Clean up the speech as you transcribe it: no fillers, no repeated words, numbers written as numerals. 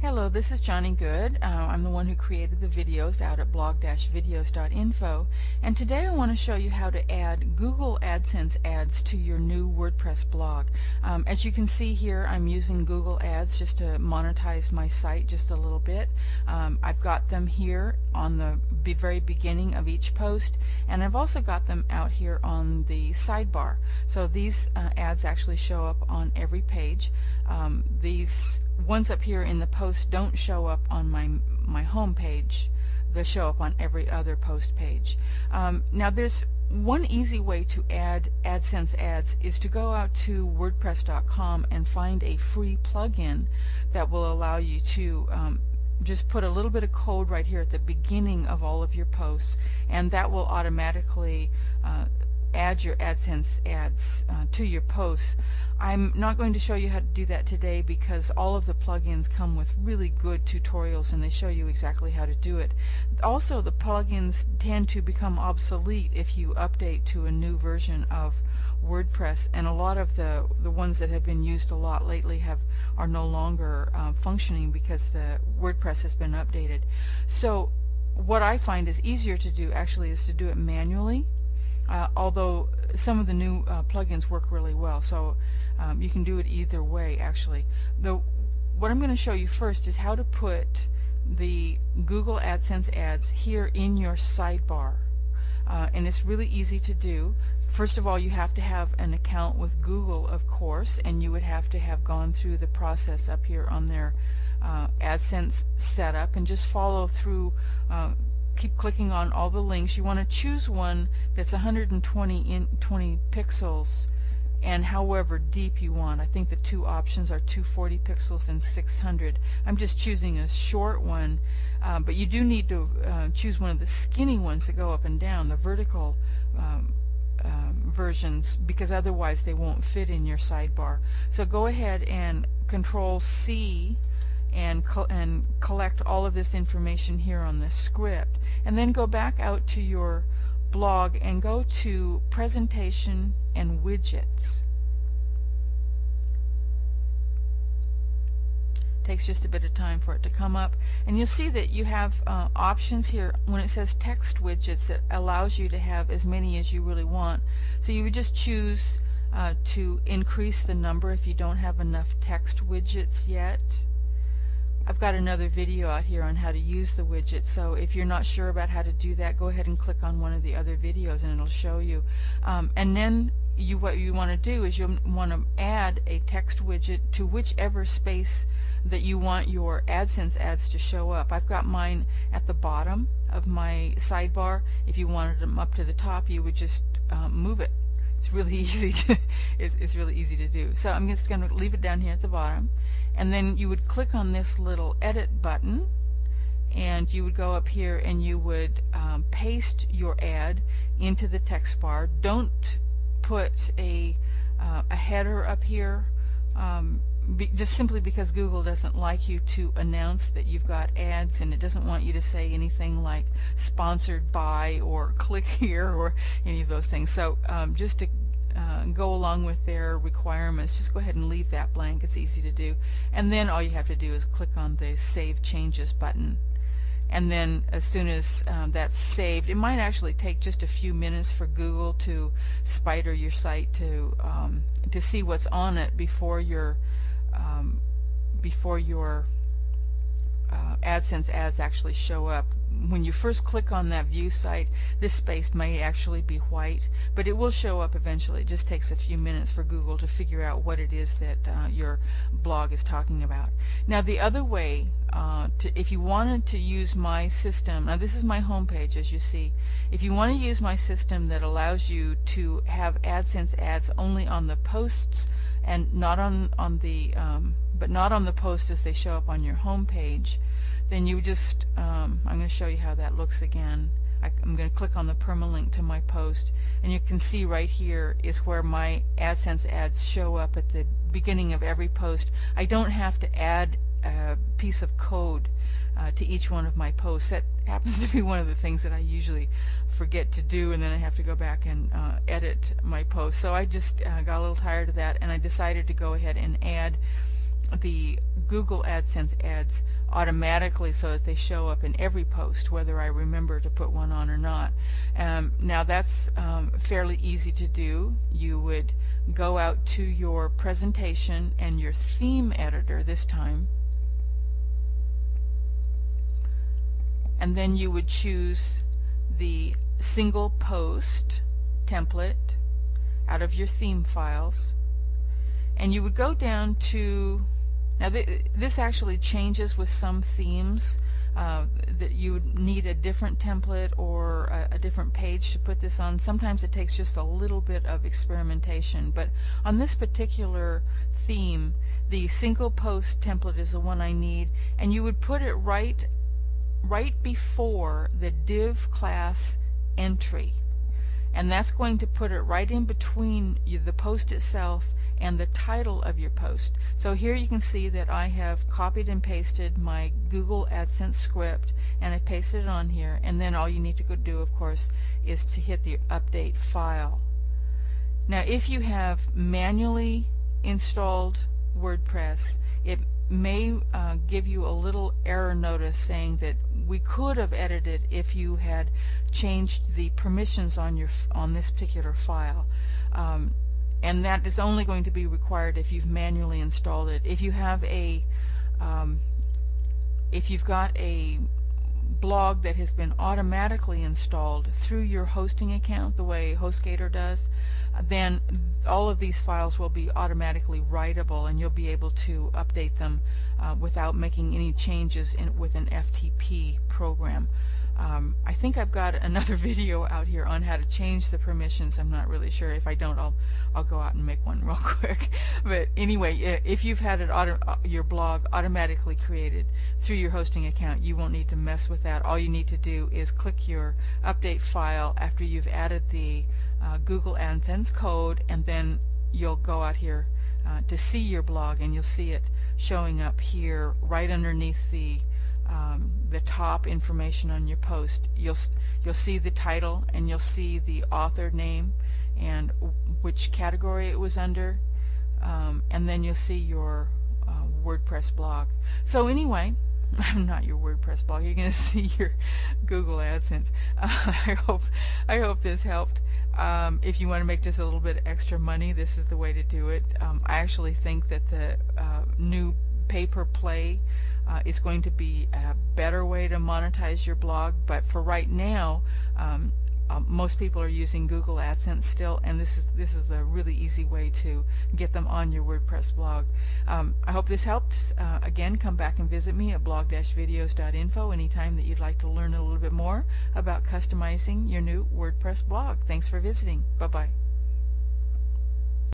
Hello, this is Johnny Good. I'm the one who created the videos out at blog-videos.info, and today I want to show you how to add Google AdSense ads to your new WordPress blog. As you can see here, I'm using Google Ads just to monetize my site just a little bit. I've got them here on the very beginning of each post, and I've also got them out here on the sidebar. So these ads actually show up on every page. These ones up here in the post don't show up on my home page. They show up on every other post page. Now there's one easy way to add AdSense ads is to go out to WordPress.com and find a free plugin that will allow you to just put a little bit of code right here at the beginning of all of your posts, and that will automatically add your AdSense ads to your posts. I'm not going to show you how to do that today because all of the plugins come with really good tutorials and they show you exactly how to do it. Also, the plugins tend to become obsolete if you update to a new version of WordPress, and a lot of the ones that have been used a lot lately are no longer functioning because the WordPress has been updated. So what I find is easier to do actually is to do it manually. Although some of the new plugins work really well, so you can do it either way actually. What I'm going to show you first is how to put the Google AdSense ads here in your sidebar, and it's really easy to do. First of all, you have to have an account with Google, of course, and you would have to have gone through the process up here on their AdSense setup, and just follow through. Keep clicking on all the links. You want to choose one that's 120 pixels and however deep you want. I think the two options are 240 pixels and 600. I'm just choosing a short one, but you do need to choose one of the skinny ones that go up and down, the vertical versions, because otherwise they won't fit in your sidebar. So go ahead and Control C and collect all of this information here on the script, and then go back out to your blog and go to Presentation and Widgets. Takes just a bit of time for it to come up, and you'll see that you have options here when it says text widgets that allows you to have as many as you really want. So you would just choose to increase the number if you don't have enough text widgets yet. I've got another video out here on how to use the widget, so if you're not sure about how to do that, go ahead and click on one of the other videos and it'll show you. And then what you want to do is you'll want to add a text widget to whichever space that you want your AdSense ads to show up. I've got mine at the bottom of my sidebar. If you wanted them up to the top, you would just move it. It's really easy to, it's really easy to do. So I'm just going to leave it down here at the bottom, and then you would click on this little edit button, and you would go up here and you would paste your ad into the text bar. Don't put a header up here, just simply because Google doesn't like you to announce that you've got ads, and it doesn't want you to say anything like sponsored by or click here or any of those things. So just to go along with their requirements, just go ahead and leave that blank. It's easy to do, and then all you have to do is click on the Save Changes button, and then as soon as that's saved, it might actually take just a few minutes for Google to spider your site to see what's on it before your AdSense ads actually show up. When you first click on that view site, this space may actually be white, but it will show up eventually. It just takes a few minutes for Google to figure out what it is that your blog is talking about. Now the other way, if you wanted to use my system, now this is my home page as you see, if you want to use my system that allows you to have AdSense ads only on the posts and not on the but not on the post as they show up on your home page, then you just I'm going to show you how that looks again. I'm going to click on the permalink to my post, and you can see right here is where my AdSense ads show up at the beginning of every post. I don't have to add a piece of code to each one of my posts. That happens to be one of the things that I usually forget to do, and then I have to go back and edit my post. So I just got a little tired of that, and I decided to go ahead and add the Google AdSense ads automatically so that they show up in every post, whether I remember to put one on or not. Now that's fairly easy to do. You would go out to your presentation and your theme editor this time, and then you would choose the single post template out of your theme files, and you would go down to, now this actually changes with some themes, that you would need a different template or a different page to put this on. Sometimes it takes just a little bit of experimentation, but on this particular theme, the single post template is the one I need, and you would put it right before the div class entry, and that's going to put it right in between the post itself and the title of your post. So here you can see that I have copied and pasted my Google AdSense script, and I pasted it on here, and then all you need to go do, of course, is to hit the update file. Now if you have manually installed WordPress, it may give you a little error notice saying that we could have edited if you had changed the permissions on this particular file, and that is only going to be required if you've manually installed it. If you have if you've got a blog that has been automatically installed through your hosting account, the way HostGator does, then all of these files will be automatically writable, and you'll be able to update them without making any changes with an FTP program. I think I've got another video out here on how to change the permissions. I'm not really sure. If I don't, I'll go out and make one real quick. But anyway, if you've had your blog automatically created through your hosting account, you won't need to mess with that. All you need to do is click your update file after you've added the Google AdSense code, and then you'll go out here to see your blog, and you'll see it showing up here right underneath the top information on your post. You'll see the title, and you'll see the author name and which category it was under, and then you'll see your WordPress blog. So anyway, not your WordPress blog, you're going to see your Google AdSense. I hope this helped. If you want to make just a little bit extra money, this is the way to do it. I actually think that the new pay-per-play is going to be a better way to monetize your blog, but for right now, most people are using Google AdSense still, and this is a really easy way to get them on your WordPress blog. I hope this helped. Again, come back and visit me at blog-videos.info anytime that you'd like to learn a little bit more about customizing your new WordPress blog. Thanks for visiting. Bye-bye.